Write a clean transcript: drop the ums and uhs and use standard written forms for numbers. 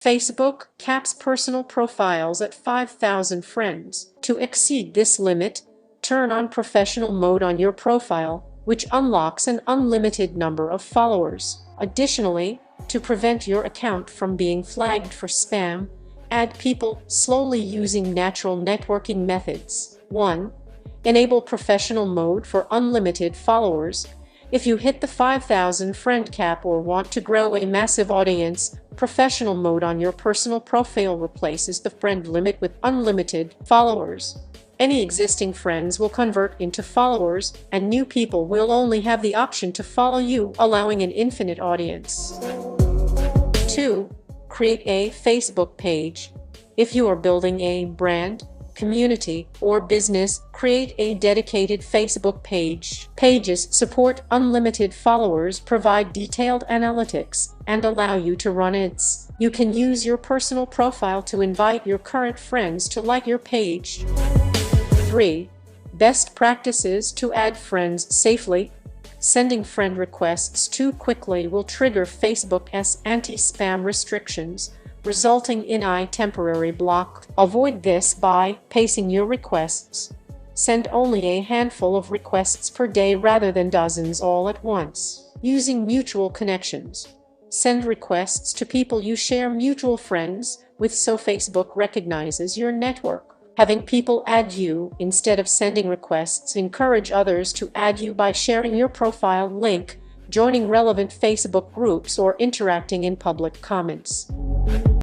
Facebook caps personal profiles at 5,000 friends. To exceed this limit, turn on professional mode on your profile, which unlocks an unlimited number of followers. Additionally, to prevent your account from being flagged for spam, add people slowly using natural networking methods. 1. Enable professional mode for unlimited followers. If you hit the 5,000 friend cap or want to grow a massive audience, professional mode on your personal profile replaces the friend limit with unlimited followers. Any existing friends will convert into followers, and new people will only have the option to follow you, allowing an infinite audience. 2. Create a Facebook page. If you are building a brand, community, or business, create a dedicated Facebook page. Pages support unlimited followers, provide detailed analytics, and allow you to run ads. You can use your personal profile to invite your current friends to like your page. 3. Best practices to add friends safely. Sending friend requests too quickly will trigger Facebook's anti-spam restrictions, resulting in a temporary block. Avoid this by pacing your requests. Send only a handful of requests per day rather than dozens all at once. Using mutual connections. Send requests to people you share mutual friends with so Facebook recognizes your network. Having people add you instead of sending requests. Encourage others to add you by sharing your profile link, joining relevant Facebook groups, or interacting in public comments.